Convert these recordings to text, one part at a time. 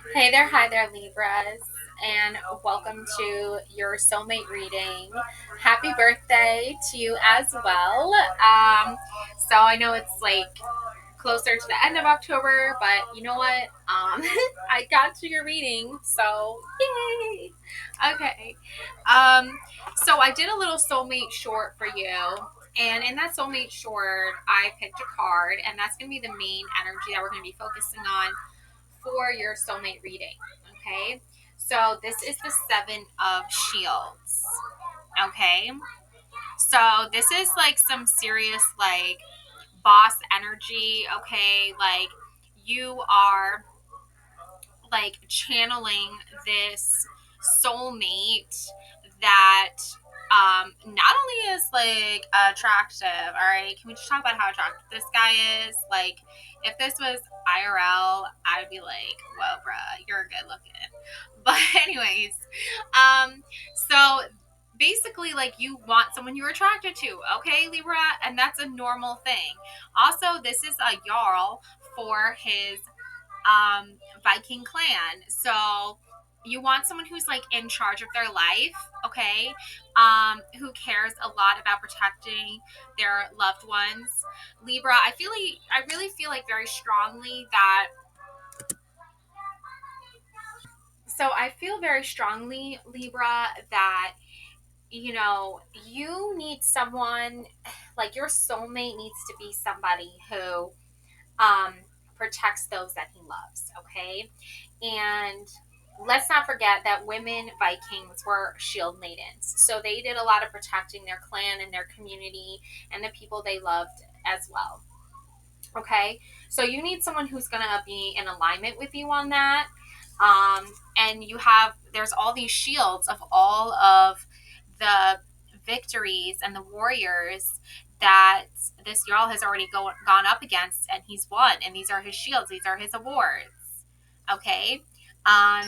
Hi there, Libras, and welcome to your soulmate reading. Happy birthday to you as well. So I know it's like closer to the end of October, but you know what? I got to your reading, so yay! Okay. Um, so I did a little soulmate short for you. And in that soulmate short, I picked a card, and that's going to be the main energy that we're going to be focusing on for your soulmate reading. Okay, so this is the Seven of Shields. Okay, so this is like some serious, like, boss energy. Okay, like you are like channeling this soulmate that not only is like attractive. All right, can we just talk about how attractive this guy is? Like, if this was IRL, I'd be like, whoa, bruh, you're good looking. But anyways, so basically, like, you want someone you're attracted to, okay, Libra, and that's a normal thing. Also, this is a Jarl for his Viking clan. So you want someone who's like in charge of their life, okay? Who cares a lot about protecting their loved ones. Libra, I really feel like very strongly that I feel very strongly, Libra, that you need someone like your soulmate needs to be somebody who um protects those that he loves, okay? And let's not forget that women Vikings were shield maidens. So they did a lot of protecting their clan and their community and the people they loved as well. Okay? So you need someone who's going to be in alignment with you on that. And there's all these shields of all of the victories and the warriors that this Jarl has already gone up against, and he's won. And these are his shields, these are his awards. Okay? Um,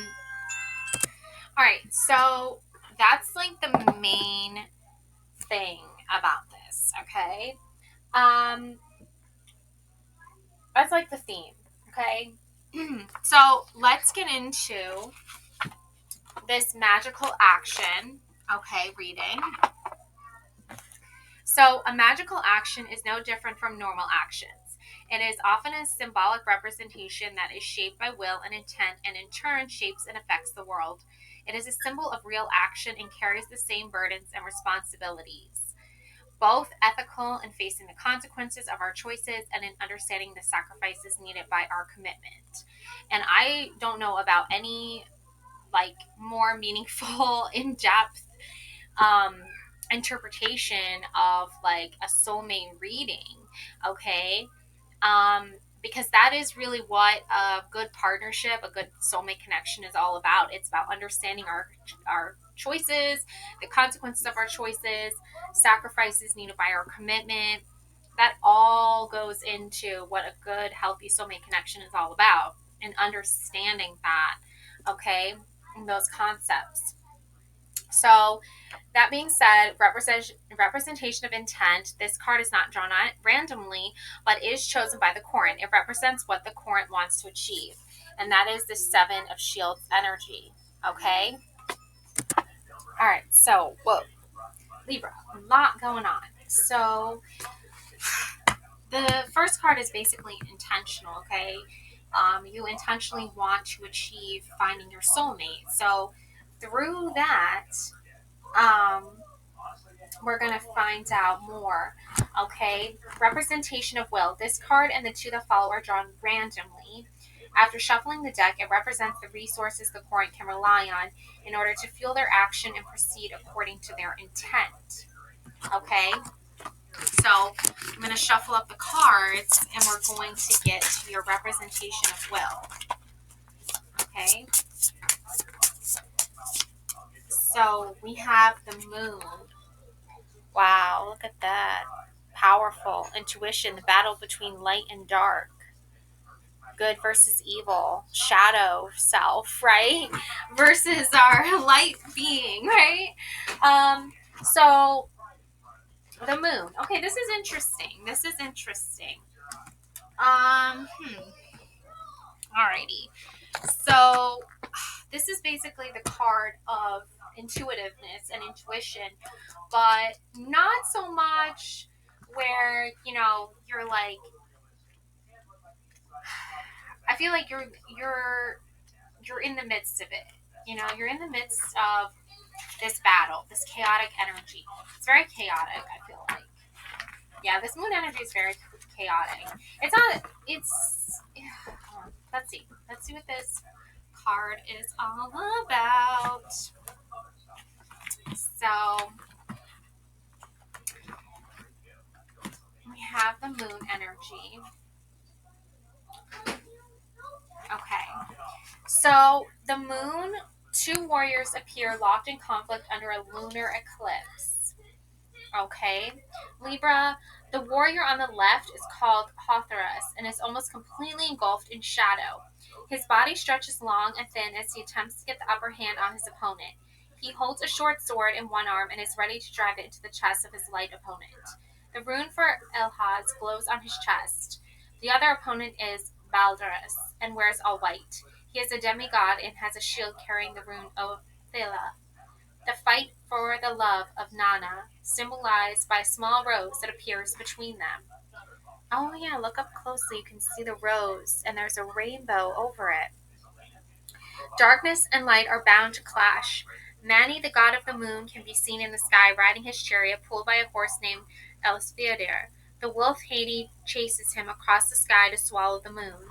all right, so that's like the main thing about this, okay? Um, that's like the theme, okay? So let's get into this magical action, okay, reading. So a magical action is no different from normal actions. It is often a symbolic representation that is shaped by will and intent and in turn shapes and affects the world. It is a symbol of real action and carries the same burdens and responsibilities, both ethical in facing the consequences of our choices and in understanding the sacrifices needed by our commitment. And I don't know about any like more meaningful, in-depth um, interpretation of like a soulmate reading. Okay, because that is really what a good partnership, a good soulmate connection is all about. It's about understanding our choices, the consequences of our choices, sacrifices needed by our commitment. That all goes into what a good, healthy soulmate connection is all about, and understanding that, okay, and those concepts. So, that being said, representation of intent. This card is not drawn on randomly, but is chosen by the current. It represents what the current wants to achieve, and that is the Seven of Shields energy. Okay. All right. So, whoa, Libra, a lot going on. So, the first card is basically intentional. Okay. You intentionally want to achieve finding your soulmate. So, through that, um, we're going to find out more. Okay, representation of will. This card and the two that follow are drawn randomly. After shuffling the deck, it represents the resources the current can rely on in order to fuel their action and proceed according to their intent. Okay, so I'm going to shuffle up the cards and we're going to get to your representation of will. Okay, so we have the moon. Wow, look at that. Powerful. Intuition, the battle between light and dark. Good versus evil. Shadow self, right? Versus our light being, right? So the moon. Okay, this is interesting. This is interesting. Alrighty. So So this is basically the card of intuitiveness and intuition, but not so much where, you're like, I feel like you're in the midst of it. You're in the midst of this battle, this chaotic energy. It's very chaotic, I feel like. Yeah, this moon energy is very chaotic. It's not, it's, let's see. Let's see what this card is all about. So, we have the moon energy. Okay. So, the moon, two warriors appear locked in conflict under a lunar eclipse. Okay. Libra, the warrior on the left is called Hotherus and is almost completely engulfed in shadow. His body stretches long and thin as he attempts to get the upper hand on his opponent. He holds a short sword in one arm and is ready to drive it into the chest of his light opponent. The rune for Elhaz glows on his chest. The other opponent is Balderus and wears all white. He is a demigod and has a shield carrying the rune Othila. The fight for the love of Nana, symbolized by a small rose that appears between them. Oh yeah, look up closely. You can see the rose, and there's a rainbow over it. Darkness and light are bound to clash. Mani, the god of the moon, can be seen in the sky riding his chariot pulled by a horse named Elsfedir. The wolf Haiti chases him across the sky to swallow the moon.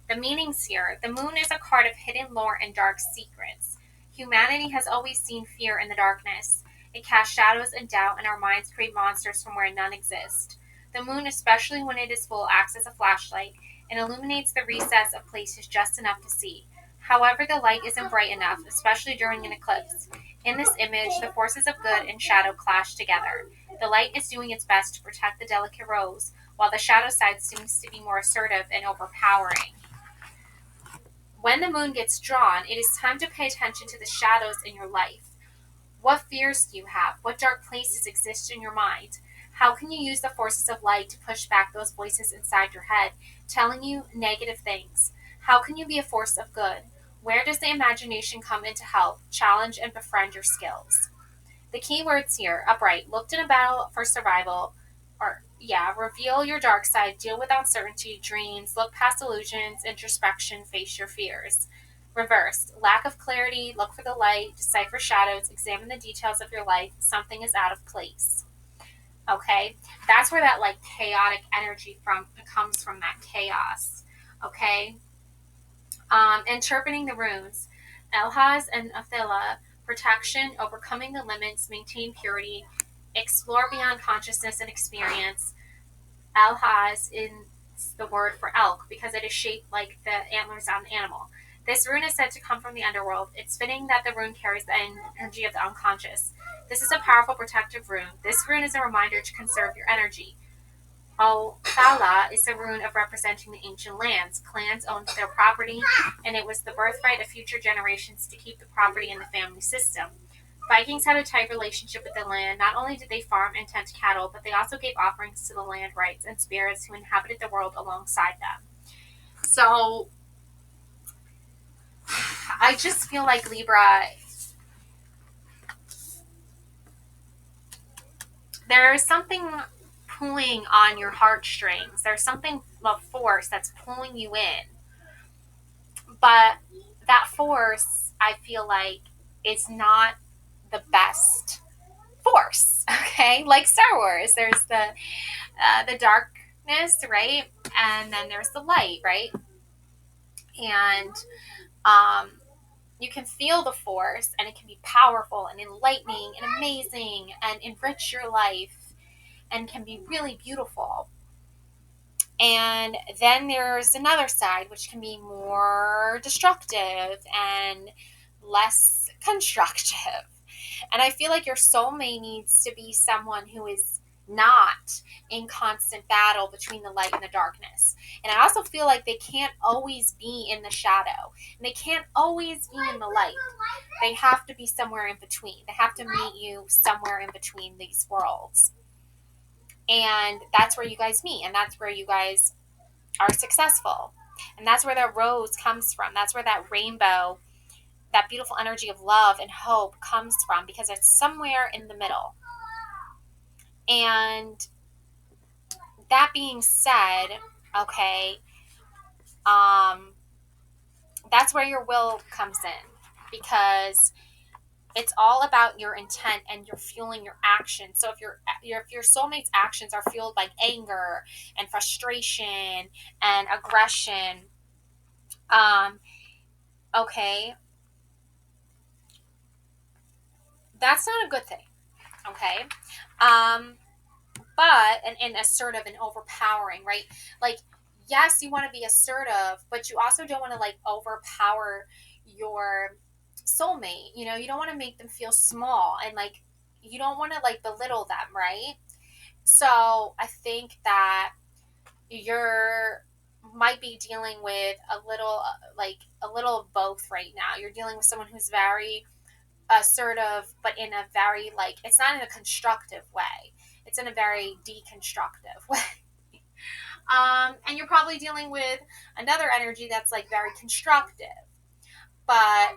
The meanings here: the moon is a card of hidden lore and dark secrets. Humanity has always seen fear in the darkness. It casts shadows and doubt, and our minds create monsters from where none exist. The moon, especially when it is full, acts as a flashlight and illuminates the recess of places just enough to see. However, the light isn't bright enough, especially during an eclipse. In this image, the forces of good and shadow clash together. The light is doing its best to protect the delicate rose, while the shadow side seems to be more assertive and overpowering. When the moon gets drawn, it is time to pay attention to the shadows in your life. What fears do you have? What dark places exist in your mind? How can you use the forces of light to push back those voices inside your head, telling you negative things? How can you be a force of good? Where does the imagination come in to help, challenge, and befriend your skills? The key words here: upright, looked in a battle for survival, reveal your dark side, deal with uncertainty, dreams, look past illusions, introspection, face your fears. Reversed, lack of clarity, look for the light, decipher shadows, examine the details of your life, something is out of place. Okay, that's where that like chaotic energy comes from, that chaos. Okay, interpreting the runes: Elhaz and Athila, protection, overcoming the limits, maintain purity, explore beyond consciousness and experience. Elhaz is the word for elk because it is shaped like the antlers on an animal. This rune is said to come from the underworld. It's fitting that the rune carries the energy of the unconscious. This is a powerful protective rune. This rune is a reminder to conserve your energy. Al-Thala is a rune of representing the ancient lands. Clans owned their property, and it was the birthright of future generations to keep the property in the family system. Vikings had a tight relationship with the land. Not only did they farm and tend cattle, but they also gave offerings to the land rights and spirits who inhabited the world alongside them. So, I just feel like Libra, there's something pulling on your heartstrings. There's something of force that's pulling you in. But that force, I feel like, is not the best force. Okay, like Star Wars, there's the darkness, right, and then there's the light, right, and um, you can feel the force, and it can be powerful and enlightening and amazing and enrich your life and can be really beautiful. And then there's another side, which can be more destructive and less constructive. And I feel like your soulmate needs to be someone who is not in constant battle between the light and the darkness. And I also feel like they can't always be in the shadow. And they can't always be in the light. They have to be somewhere in between. They have to meet you somewhere in between these worlds. And that's where you guys meet, and that's where you guys are successful. And that's where that rose comes from. That's where that rainbow, that beautiful energy of love and hope comes from, because it's somewhere in the middle. And that being said, okay, um, that's where your will comes in, because it's all about your intent and you're fueling your actions. So if your soulmate's actions are fueled by anger and frustration and aggression, um, okay, that's not a good thing. Okay, um, and assertive and overpowering, right? Like, yes, you want to be assertive, but you also don't want to like overpower your soulmate. You know, you don't want to make them feel small, and like you don't want to like belittle them, right? So I think that you're might be dealing with a little a little of both right now. You're dealing with someone who's very assertive, but in a very like, it's not in a constructive way. It's in a very deconstructive way. And you're probably dealing with another energy that's like very constructive, but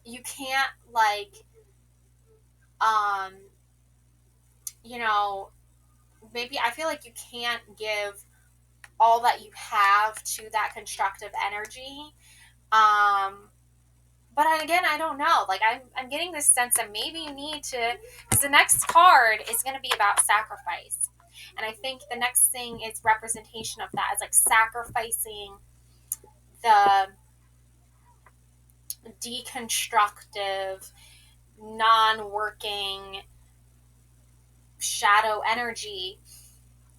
you can't like, um, you know, maybe I feel like you can't give all that you have to that constructive energy. Um, but again, I don't know. Like I'm getting this sense that maybe you need to, because the next card is going to be about sacrifice, and I think the next thing is representation of that. It's like sacrificing the deconstructive, non-working shadow energy.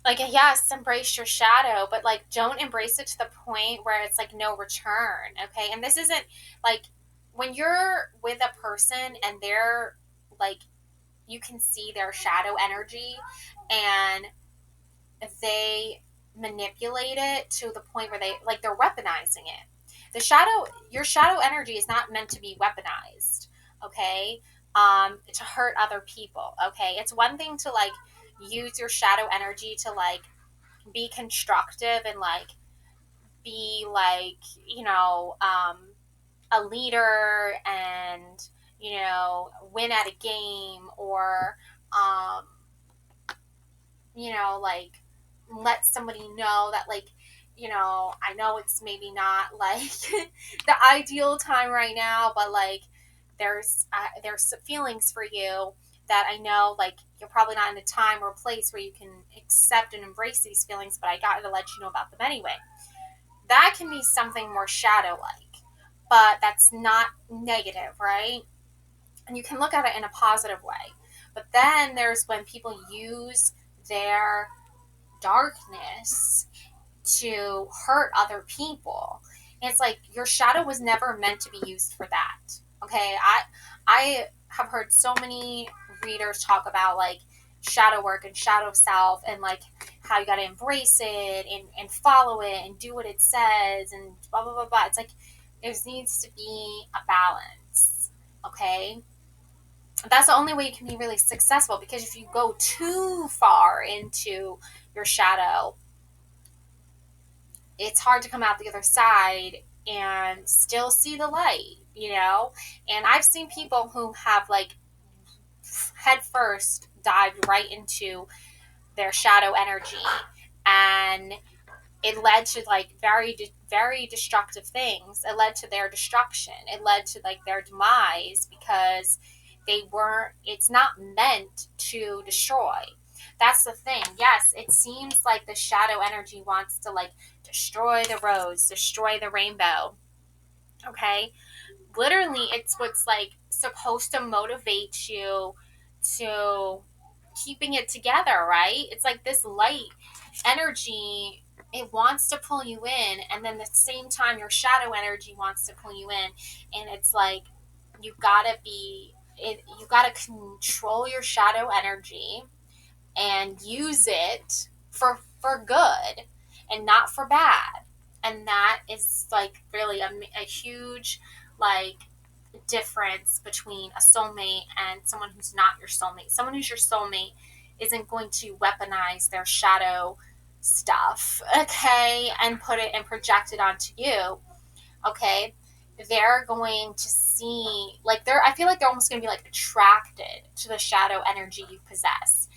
Like, yes, embrace your shadow, but like don't embrace it to the point where it's like no return. Okay, and this isn't like when you're with a person and they're like, you can see their shadow energy and they manipulate it to the point where they like they're weaponizing it. Your shadow energy is not meant to be weaponized, okay? To hurt other people, okay? It's one thing to like use your shadow energy to like be constructive and like be like, you know, a leader and, you know, win at a game, or um, you know, like let somebody know that like, you know, I know it's maybe not like the ideal time right now, but like there's feelings for you that I know like you're probably not in a time or a place where you can accept and embrace these feelings, but I got to let you know about them anyway. That can be something more shadow like, but that's not negative, right? And you can look at it in a positive way. But then there's when people use their darkness to hurt other people. And it's like your shadow was never meant to be used for that. Okay? I have heard so many readers talk about like shadow work and shadow self and like how you got to embrace it and follow it and do what it says and blah blah blah blah. It's like there needs to be a balance. Okay? That's the only way you can be really successful, because if you go too far into your shadow, it's hard to come out the other side and still see the light, you know? And I've seen people who have like head first dived right into their shadow energy, and it led to like very destructive things. It led to their destruction. It led to like their demise, because they weren't, it's not meant to destroy. That's the thing. Yes, it seems like the shadow energy wants to like destroy the rose, destroy the rainbow. Okay? Literally, it's what's like supposed to motivate you to keeping it together, right? It's like this light energy, it wants to pull you in, and then at the same time your shadow energy wants to pull you in, and it's like you gotta be it, you gotta control your shadow energy and use it for good and not for bad. And that is like really a huge like difference between a soulmate and someone who's not your soulmate. Someone who's your soulmate isn't going to weaponize their shadow stuff, okay, and put it and project it onto you, okay, they're going to see, like, I feel like they're almost going to be like attracted to the shadow energy you possess,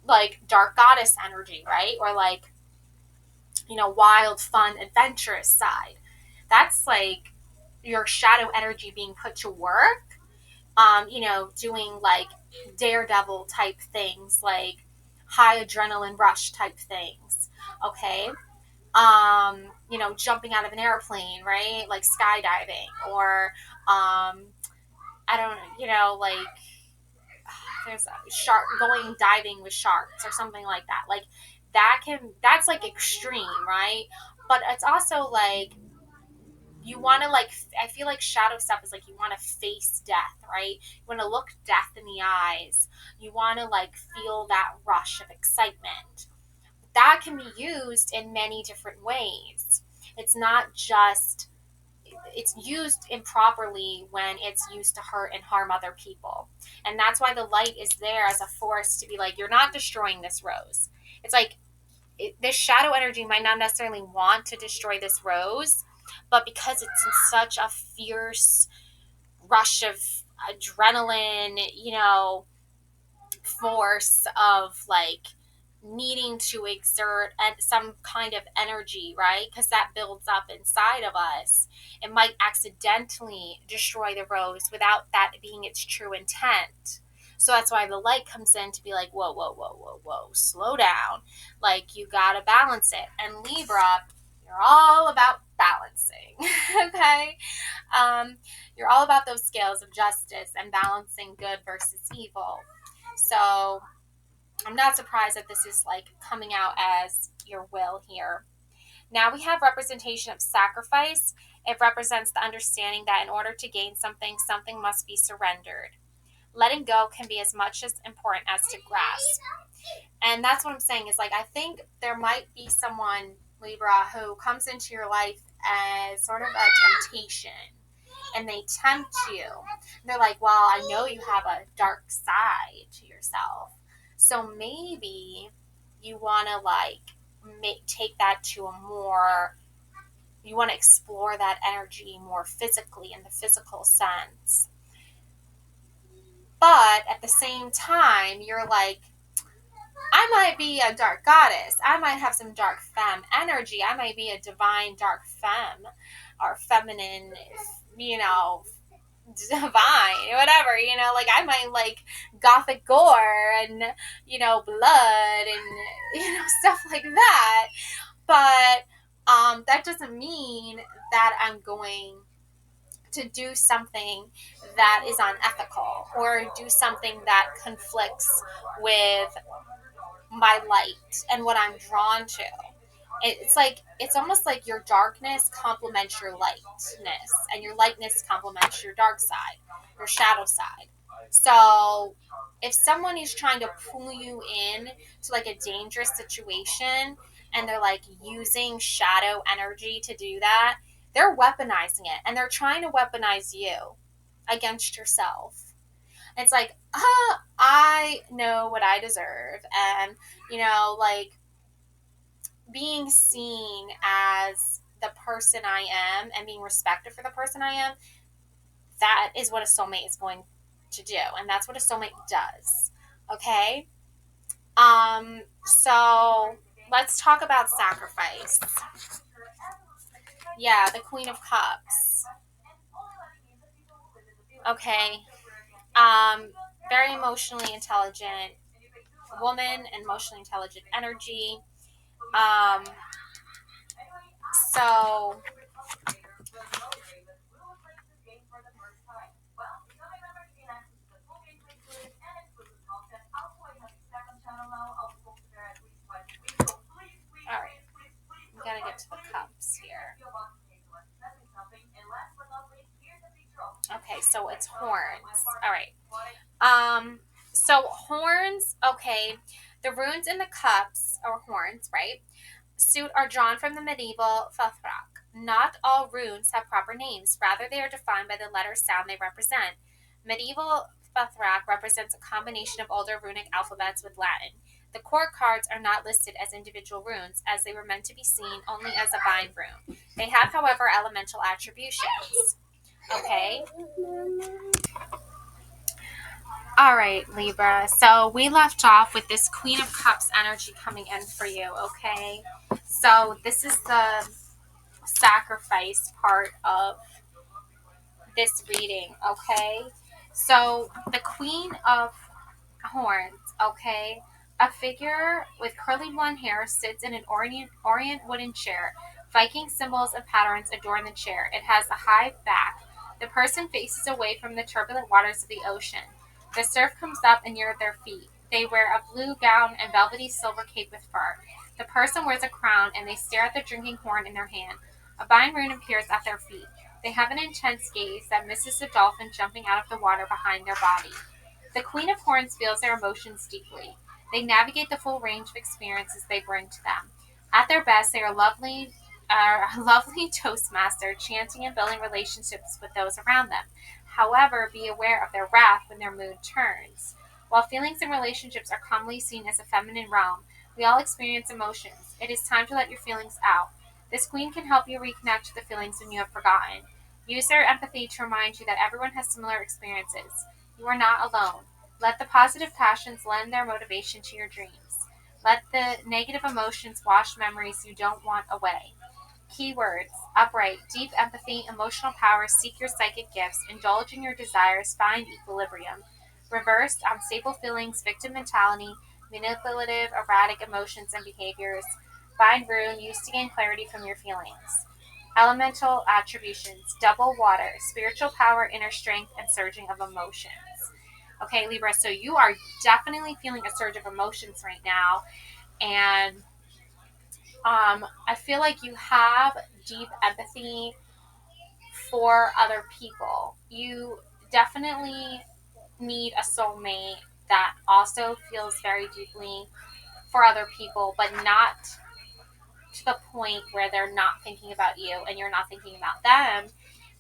like dark goddess energy, right? Or like, wild, fun, adventurous side. That's like your shadow energy being put to work, doing like daredevil type things, like high adrenaline rush type things, okay? Jumping out of an airplane, right? Like skydiving, or I don't, like there's a shark going diving with sharks or something like that. Like that's like extreme, right? But it's also like you want to, like, I feel like shadow stuff is like you want to face death, right? You want to look death in the eyes. You want to like feel that rush of excitement. That can be used in many different ways. It's not just, it's used improperly when it's used to hurt and harm other people. And that's why the light is there as a force to be like, you're not destroying this rose. It's like, this shadow energy might not necessarily want to destroy this rose, but because it's in such a fierce rush of adrenaline, force of like needing to exert some kind of energy, right? Because that builds up inside of us. It might accidentally destroy the rose without that being its true intent. So that's why the light comes in to be like, whoa, whoa, whoa, whoa, whoa, slow down. Like, you got to balance it. And Libra, you're all about balancing, okay? You're all about those scales of justice and balancing good versus evil. So I'm not surprised that this is like coming out as your will here. Now we have representation of sacrifice. It represents the understanding that in order to gain something, something must be surrendered. Letting go can be as much as important as to grasp. And that's what I'm saying is, like, I think there might be someone, Libra, who comes into your life as sort of a temptation, and they tempt you. They're like, well, I know you have a dark side to yourself, so maybe you want to like take that to a more, you want to explore that energy more physically, in the physical sense. But at the same time, you're like, I might be a dark goddess. I might have some dark femme energy. I might be a divine dark femme, or feminine, divine, whatever, like I might like gothic gore and, blood and, stuff like that. But that doesn't mean that I'm going to do something that is unethical or do something that conflicts with my light and what I'm drawn to. It's like, it's almost like your darkness complements your lightness, and your lightness complements your dark side, your shadow side. So if someone is trying to pull you in to like a dangerous situation, and they're like using shadow energy to do that, they're weaponizing it, and they're trying to weaponize you against yourself. It's like, I know what I deserve, and, like, being seen as the person I am and being respected for the person I am, that is what a soulmate is going to do, and that's what a soulmate does, okay? So let's talk about sacrifice. Yeah, the Queen of Cups. Okay. Very emotionally intelligent woman, emotionally intelligent energy. So all right, we gotta get to the cups here. Okay, so it's horns. All right. So horns. Okay, the runes in the cups, or horns, right? Suit are drawn from the medieval Fathrak. Not all runes have proper names. Rather, they are defined by the letter sound they represent. Medieval Fathrak represents a combination of older runic alphabets with Latin. The court cards are not listed as individual runes, as they were meant to be seen only as a bind rune. They have, however, elemental attributions. Okay? All right, Libra. So we left off with this Queen of Cups energy coming in for you, okay? So this is the sacrifice part of this reading, okay? So the Queen of Horns, okay? A figure with curly blonde hair sits in an orient wooden chair. Viking symbols and patterns adorn the chair. It has a high back. The person faces away from the turbulent waters of the ocean. The surf comes up and near their feet. They wear a blue gown and velvety silver cape with fur. The person wears a crown and they stare at the drinking horn in their hand. A bind rune appears at their feet. They have an intense gaze that misses the dolphin jumping out of the water behind their body. The Queen of Horns feels their emotions deeply. They navigate the full range of experiences they bring to them. At their best, they are a lovely toastmaster, chanting and building relationships with those around them. However, be aware of their wrath when their mood turns. While feelings and relationships are commonly seen as a feminine realm, we all experience emotions. It is time to let your feelings out. This queen can help you reconnect to the feelings when you have forgotten. Use their empathy to remind you that everyone has similar experiences. You are not alone. Let the positive passions lend their motivation to your dreams. Let the negative emotions wash memories you don't want away. Keywords: upright, deep empathy, emotional power, seek your psychic gifts, indulge in your desires, find equilibrium. Reversed: unstable feelings, victim mentality, manipulative, erratic emotions and behaviors. Bind rune, used to gain clarity from your feelings. Elemental attributions: double water, spiritual power, inner strength, and surging of emotions. Okay, Libra, so you are definitely feeling a surge of emotions right now. And I feel like you have deep empathy for other people. You definitely need a soulmate that also feels very deeply for other people, but not to the point where they're not thinking about you and you're not thinking about them.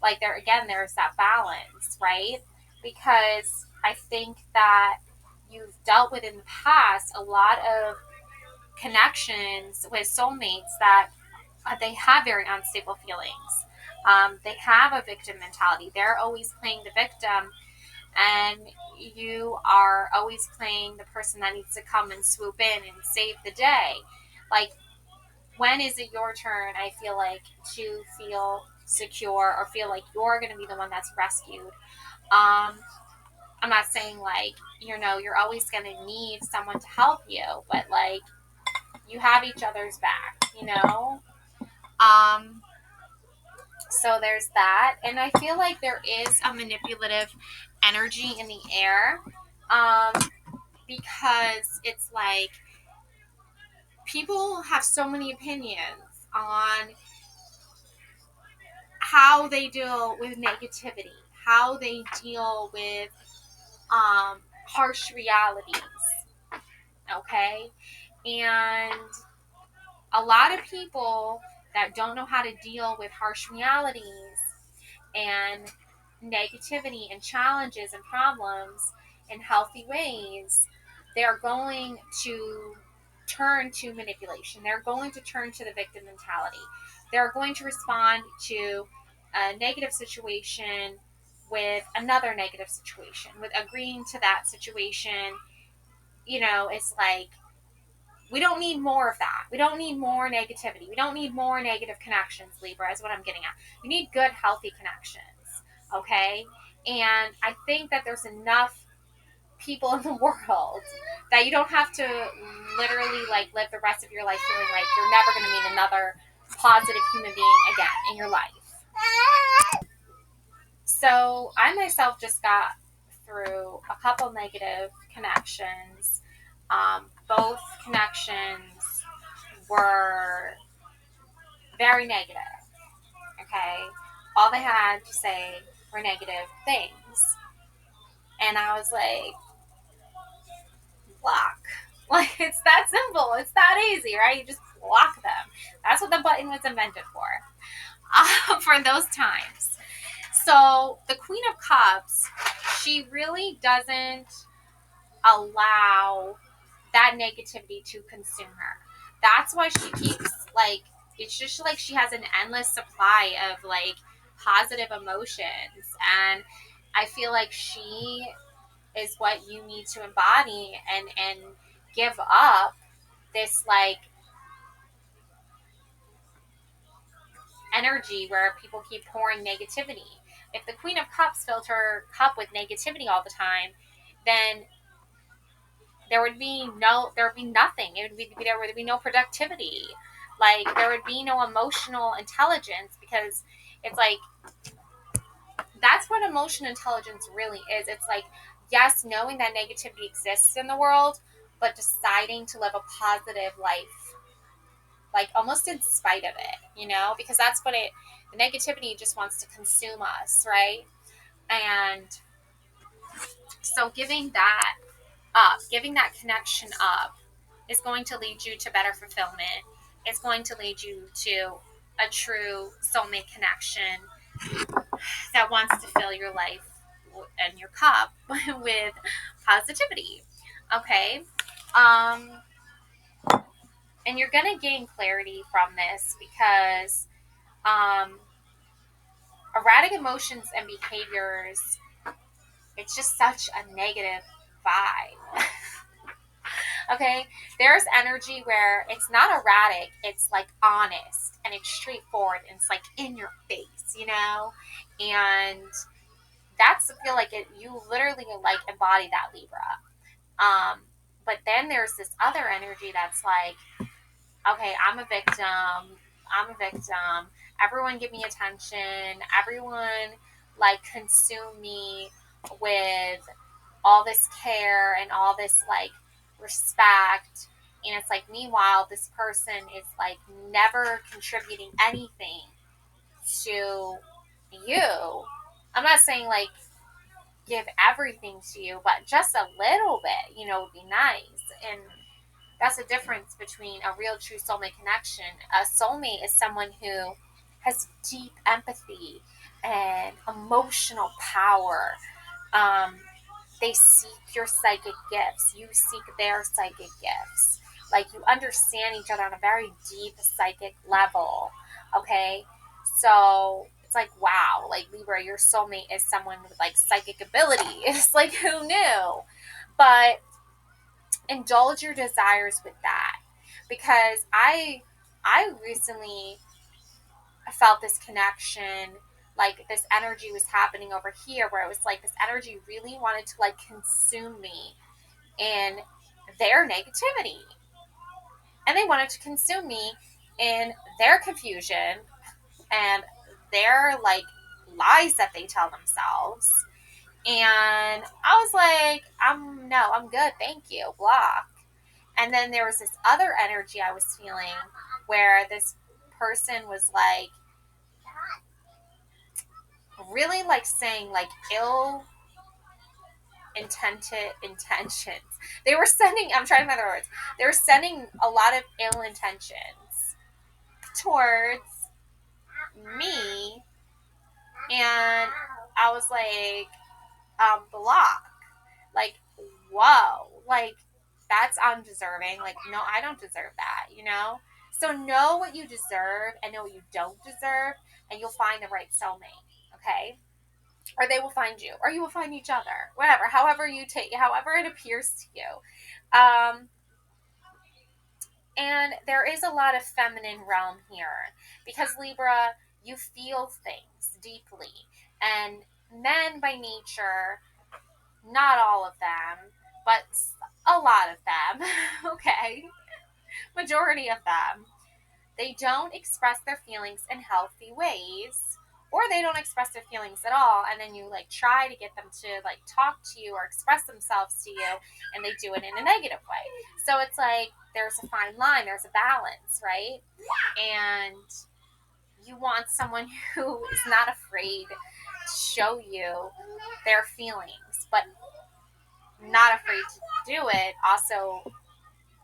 Like there's that balance, right? Because I think that you've dealt with in the past a lot of connections with soulmates that they have very unstable feelings. They have a victim mentality. They're always playing the victim, and you are always playing the person that needs to come and swoop in and save the day. Like, when is it your turn? I feel like to feel secure or feel like you're going to be the one that's rescued. Um, I'm not saying like you're always going to need someone to help you, but like you have each other's back. Um, so there's that, and I feel like there is a manipulative energy in the air, um, because it's like people have so many opinions on how they deal with negativity, how they deal with harsh realities, okay? And a lot of people that don't know how to deal with harsh realities and negativity and challenges and problems in healthy ways, they're going to turn to manipulation. They're going to turn to the victim mentality. They're going to respond to a negative situation with another negative situation, with agreeing to that situation. It's like we don't need more of that. We don't need more negativity. We don't need more negative connections, Libra, is what I'm getting at. We need good, healthy connections, okay? And I think that there's enough people in the world that you don't have to literally like live the rest of your life feeling like you're never going to meet another positive human being again in your life. So I myself just got through a couple negative connections. Both connections were very negative. Okay, all they had to say were negative things, and I was like, block. Like, it's that simple. It's that easy, right? You just block them. That's what the button was invented for those times. So the Queen of Cups, she really doesn't allow that negativity to consume her. That's why she keeps like, it's just like she has an endless supply of like positive emotions. And I feel like she is what you need to embody and give up this like energy where people keep pouring negativity. If the Queen of Cups filled her cup with negativity all the time, then there would be nothing. There would be no productivity. Like there would be no emotional intelligence, because it's like that's what emotional intelligence really is. It's like, yes, knowing that negativity exists in the world, but deciding to live a positive life, like almost in spite of it, because that's what the negativity just wants to consume us, right? And so giving that connection up is going to lead you to better fulfillment. It's going to lead you to a true soulmate connection that wants to fill your life and your cup with positivity. Okay. Um, and you're going to gain clarity from this because erratic emotions and behaviors, it's just such a negative vibe. Okay, there's energy where it's not erratic, it's like honest and it's straightforward and it's like in your face, and that's I feel like you literally like embody that Libra. um but then there's this other energy that's like, okay, I'm a victim, everyone give me attention, everyone like consume me with all this care and all this like respect. And it's like, meanwhile, this person is like never contributing anything to you. I'm not saying like give everything to you, but just a little bit, would be nice. And that's the difference between a real true soulmate connection. A soulmate is someone who has deep empathy and emotional power. um, they seek your psychic gifts. You seek their psychic gifts. Like you understand each other on a very deep psychic level. Okay? So it's like, wow, like Libra, your soulmate is someone with like psychic ability. It's like, who knew? But indulge your desires with that. Because I recently felt this connection, like this energy was happening over here where it was like this energy really wanted to like consume me in their negativity, and they wanted to consume me in their confusion and their like lies that they tell themselves. And I was like, I'm good, thank you, block. And then there was this other energy I was feeling where this person was like really like saying like ill intended intentions. They were sending, I'm trying to find the words. They were sending a lot of ill intentions towards me. And I was like, block. Like, whoa. Like, that's undeserving. Like, no, I don't deserve that. So know what you deserve and know what you don't deserve, and you'll find the right soulmate. Okay? Or they will find you, or you will find each other, whatever, however it appears to you. And there is a lot of feminine realm here because Libra, you feel things deeply, and men by nature, not all of them, but a lot of them, okay, majority of them, they don't express their feelings in healthy ways, or they don't express their feelings at all, and then you like try to get them to like talk to you or express themselves to you, and they do it in a negative way. So it's like there's a fine line, there's a balance, right? And you want someone who is not afraid to show you their feelings, but not afraid to do it. Also,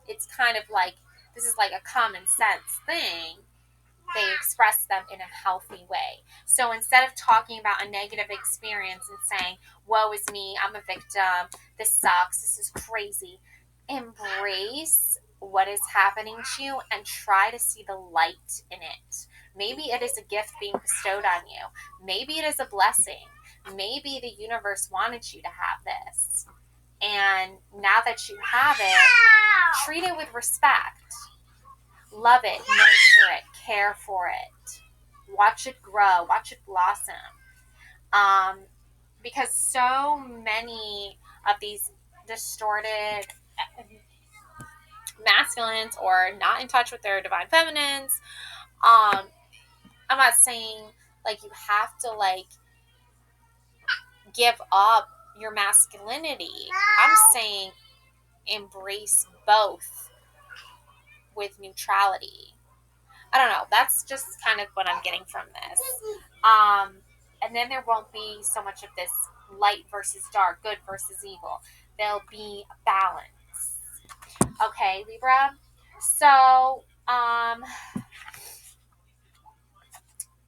it's kind of like this is like a common sense thing. They express them in a healthy way. So instead of talking about a negative experience and saying, woe is me, I'm a victim, this sucks, this is crazy, embrace what is happening to you and try to see the light in it. Maybe it is a gift being bestowed on you. Maybe it is a blessing. Maybe the universe wanted you to have this. And now that you have it, treat it with respect. Love it, nurture it, care for it. Watch it grow, watch it blossom. Because so many of these distorted masculines or not in touch with their divine feminines, I'm not saying like you have to like give up your masculinity. I'm saying embrace both with neutrality. I don't know. That's just kind of what I'm getting from this. And then there won't be so much of this light versus dark, good versus evil. There'll be a balance. Okay, Libra. So,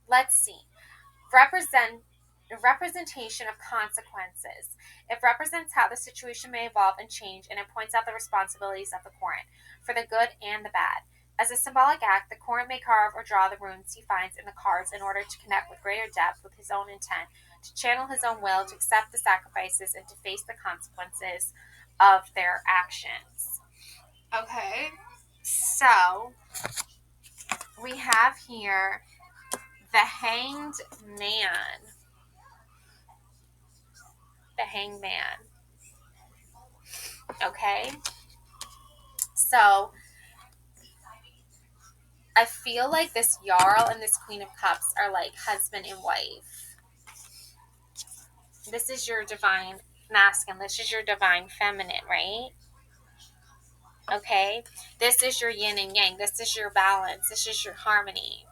let's see. Representation of consequences. It represents how the situation may evolve and change, and it points out the responsibilities of the Quorant, for the good and the bad. As a symbolic act, the Quorant may carve or draw the runes he finds in the cards in order to connect with greater depth with his own intent, to channel his own will, to accept the sacrifices, and to face the consequences of their actions. Okay, so we have here the Hanged Man. The Hangman. Okay, so I feel like this Jarl and this Queen of Cups are like husband and wife. This is your divine masculine. This is your divine feminine, right? Okay, this is your yin and yang. This is your balance. This is your harmony.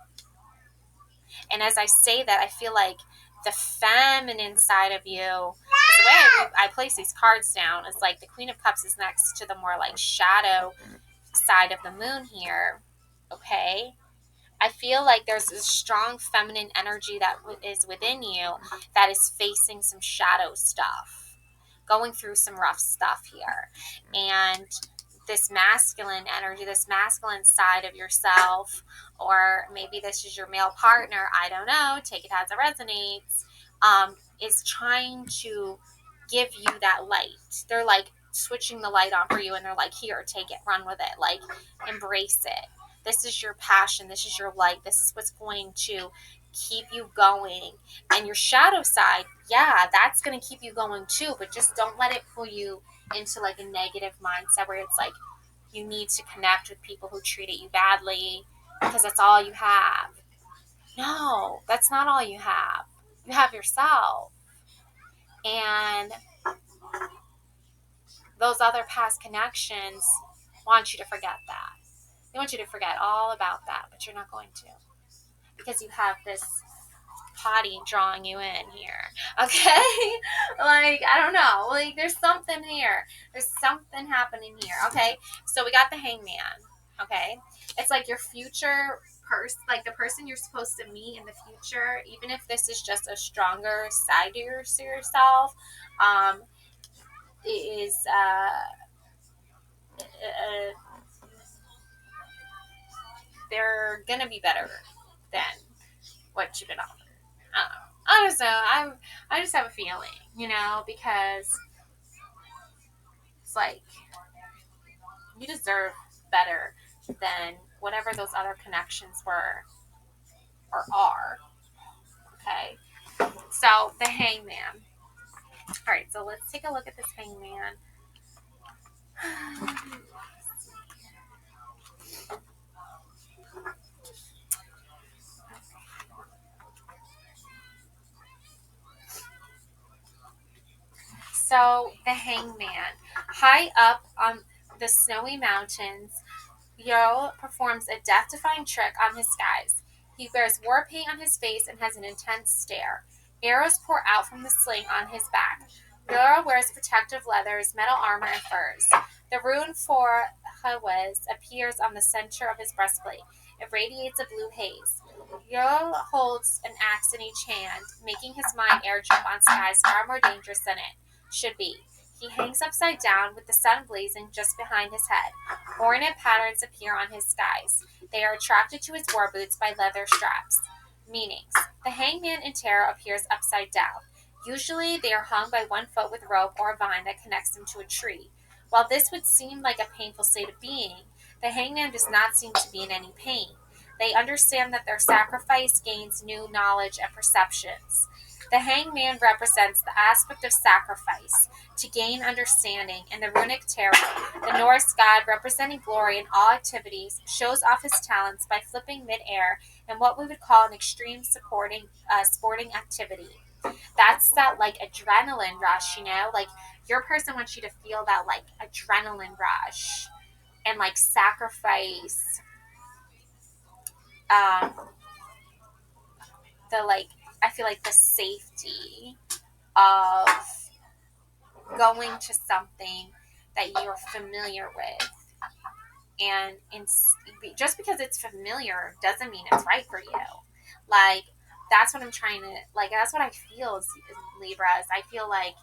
And as I say that, I feel like the feminine side of you, because the way I place these cards down is like the Queen of Cups is next to the more like shadow side of the moon here. Okay, I feel like there's a strong feminine energy that is within you that is facing some shadow stuff, going through some rough stuff here. And this masculine energy, this masculine side of yourself, or maybe this is your male partner, I don't know, take it as it resonates, is trying to give you that light. They're like switching the light on for you, and they're like, here, take it, run with it, like embrace it. This is your passion. This is your light. This is what's going to keep you going. And your shadow side, yeah, that's going to keep you going too, but just don't let it pull you into like a negative mindset where it's like you need to connect with people who treated you badly because that's all you have. No, that's not all you have. You have yourself. And those other past connections want you to forget that. They want you to forget all about that, but you're not going to, because you have this potty drawing you in here. Okay? Like, I don't know. Like, there's something here. There's something happening here. Okay? So we got the Hangman. Okay? It's like your future person, like the person you're supposed to meet in the future, even if this is just a stronger side to yourself, is they're gonna be better than what you've been offered. I don't know. I just know. I just have a feeling, because it's like you deserve better than whatever those other connections were or are. Okay. So the Hangman. All right. So let's take a look at this Hangman. So the Hangman, high up on the snowy mountains, Yarl performs a death-defying trick on his skies. He wears war paint on his face and has an intense stare. Arrows pour out from the sling on his back. Yarl wears protective leathers, metal armor, and furs. The rune for Hawes appears on the center of his breastplate. It radiates a blue haze. Yarl holds an axe in each hand, making his mind air jump on skies far more dangerous than it should be. He hangs upside down with the sun blazing just behind his head. Ornate patterns appear on his skies. They are attracted to his war boots by leather straps. Meanings. The hangman in tarot appears upside down. Usually they are hung by one foot with rope or a vine that connects them to a tree. While this would seem like a painful state of being, the hangman does not seem to be in any pain. They understand that their sacrifice gains new knowledge and perceptions. The hangman represents the aspect of sacrifice to gain understanding. In the runic tarot, the Norse god representing glory in all activities shows off his talents by flipping midair in what we would call an extreme sporting activity. That's that like adrenaline rush, like your person wants you to feel that like adrenaline rush and like sacrifice um the like I feel like the safety of going to something that you're familiar with, and just because it's familiar doesn't mean it's right for you. Like that's what I'm trying to like. That's what I feel as Libras. I feel like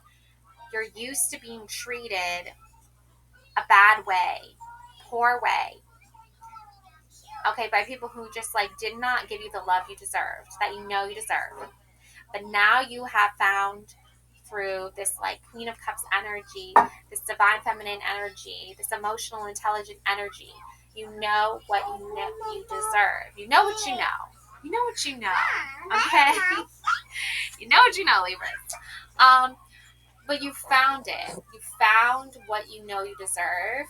you're used to being treated a bad way, poor way, okay, by people who just like did not give you the love you deserved, that you know you deserve. But now you have found through this like Queen of Cups energy, this divine feminine energy, this emotional intelligent energy, you know what you deserve. You know what you know. You know what you know. Okay? You know what you know, Libras. But you found it. You found what you know you deserve.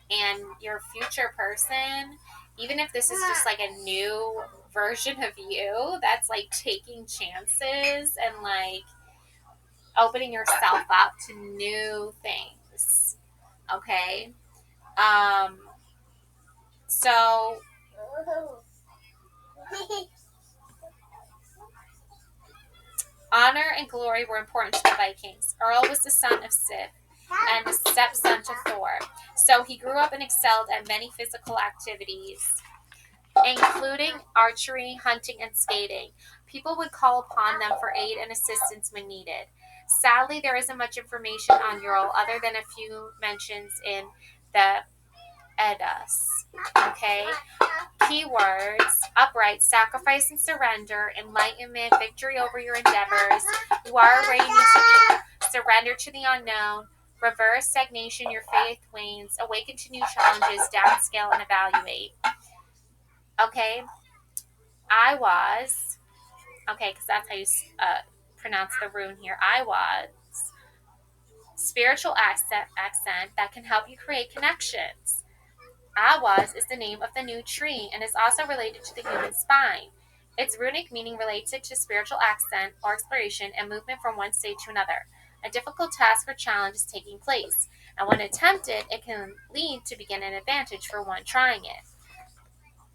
And your future person, even if this is just like a new version of you that's like taking chances and like opening yourself up to new things. Okay? Um so honor and glory were important to the Vikings. Earl was the son of Sif and the stepson to Thor. So he grew up and excelled at many physical activities, including archery, hunting, and skating. People would call upon them for aid and assistance when needed. Sadly, there isn't much information on Ural other than a few mentions in the Eddas. Okay? Keywords: upright, sacrifice and surrender, enlightenment, victory over your endeavors. You are where you need to be. Surrender to the unknown. Reverse stagnation, your faith wanes. Awaken to new challenges. Downscale and evaluate. Okay? I was, okay, because that's how you pronounce the rune here. I was spiritual accent that can help you create connections. Awaz is the name of the new tree and is also related to the human spine. Its runic meaning relates it to spiritual accent or exploration and movement from one state to another. A difficult task or challenge is taking place, and when attempted, it can lead to begin an advantage for one trying it.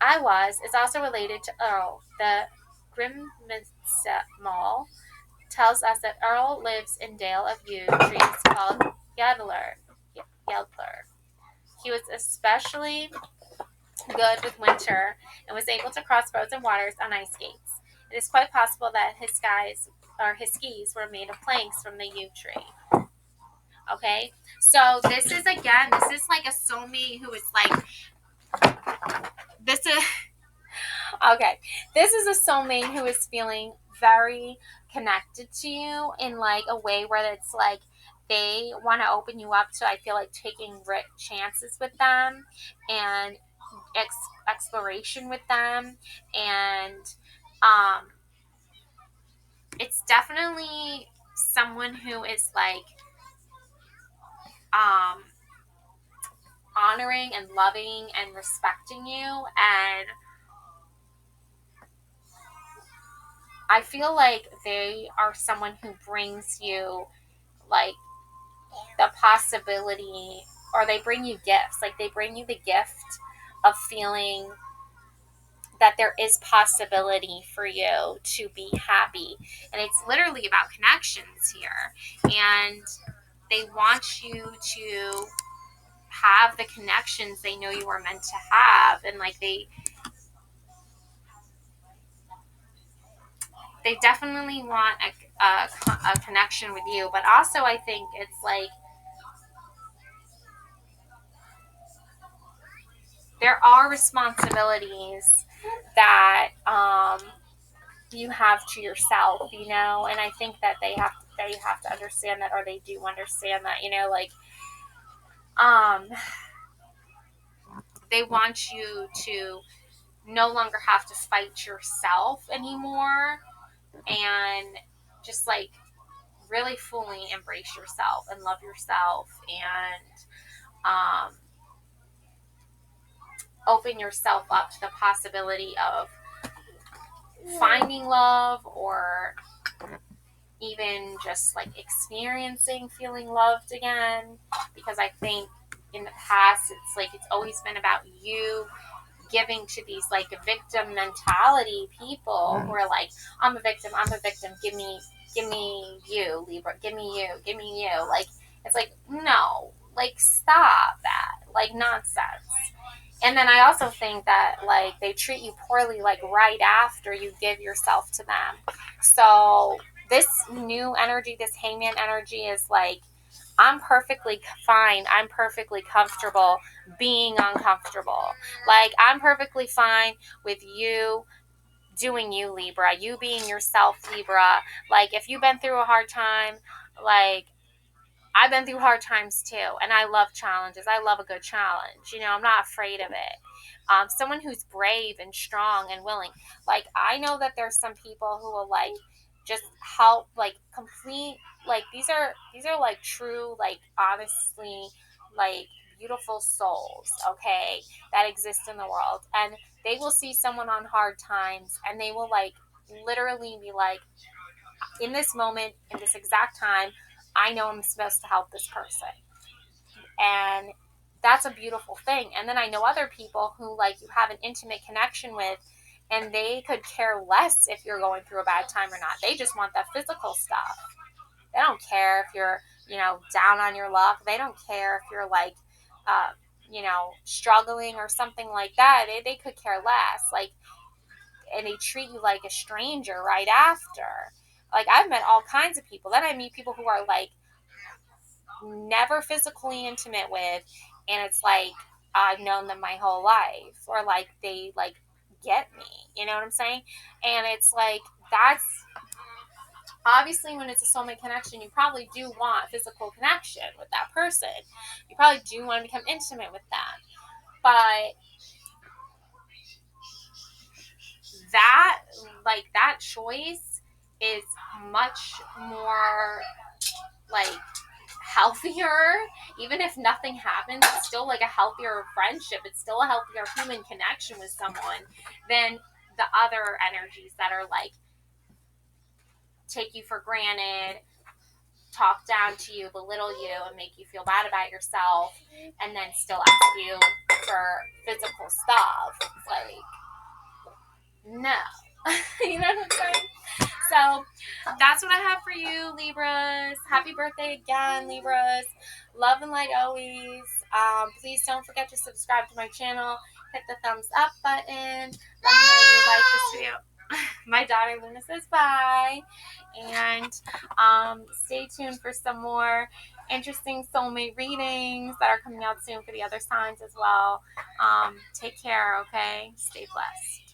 Iwaz is also related to Earl. The Grimsmal tells us that Earl lives in Dale of Yew trees called Yedler. He was especially good with winter and was able to cross frozen waters on ice skates. It is quite possible that his skis were made of planks from the yew tree. Okay, so this is like a soulmate who is like this is okay. This is a soulmate who is feeling very connected to you in like a way where it's like they want to open you up to, I feel like, taking chances with them and exploration with them, and um it's definitely someone who is like um honoring and loving and respecting you, and I feel like they are someone who brings you like the possibility, or they bring you gifts, like they bring you the gift of feeling that there is possibility for you to be happy. And it's literally about connections here. And they want you to have the connections they know you were meant to have. And like they definitely want a connection with you. But also I think it's like there are responsibilities that you have to yourself, you know, and I think that they have to understand that, or they do understand that, you know, like um they want you to no longer have to fight yourself anymore, and just like really fully embrace yourself and love yourself, and open yourself up to the possibility of finding love, or even just like experiencing feeling loved again. Because I think in the past it's always been about you giving to these like victim mentality people who are like, I'm a victim, give me you, Libra, give me you. Like, it's like, no, like, stop that, like, nonsense. And then I also think that like they treat you poorly like right after you give yourself to them. So this new energy, this hangman energy, is like, I'm perfectly fine. I'm perfectly comfortable being uncomfortable. Like, I'm perfectly fine with you doing you, Libra, you being yourself, Libra. Like, if you've been through a hard time, like, I've been through hard times too, and I love challenges. I love a good challenge. You know, I'm not afraid of it. Someone who's brave and strong and willing. Like, I know that there's some people who will like just help, like, complete. Like, these are like true, like, honestly, like, beautiful souls. Okay, that exist in the world, and they will see someone on hard times, and they will like literally be like, in this moment, in this exact time, I know I'm supposed to help this person. And that's a beautiful thing. And then I know other people who like you have an intimate connection with, and they could care less if you're going through a bad time or not. They just want that physical stuff. They don't care if you're, you know, down on your luck. They don't care if you're like, uh, you know, struggling or something like that. They could care less. Like, and they treat you like a stranger right after. Like, I've met all kinds of people. Then I meet people who are like never physically intimate with, and it's like I've known them my whole life, or like they like get me. You know what I'm saying? And it's like, that's obviously, when it's a soulmate connection, you probably do want physical connection with that person. You probably do want to become intimate with them. But that, like, that choice is much more like healthier. Even if nothing happens, it's still like a healthier friendship, it's still a healthier human connection with someone than the other energies that are like take you for granted, talk down to you, belittle you, and make you feel bad about yourself, and then still ask you for physical stuff. It's like, no. You know what I'm saying? So that's what I have for you, Libras. Happy birthday again, Libras. Love and light always. Please don't forget to subscribe to my channel. Hit the thumbs up button. Let me know you like this video. My daughter Luna says bye. And stay tuned for some more interesting soulmate readings that are coming out soon for the other signs as well. Take care, okay? Stay blessed.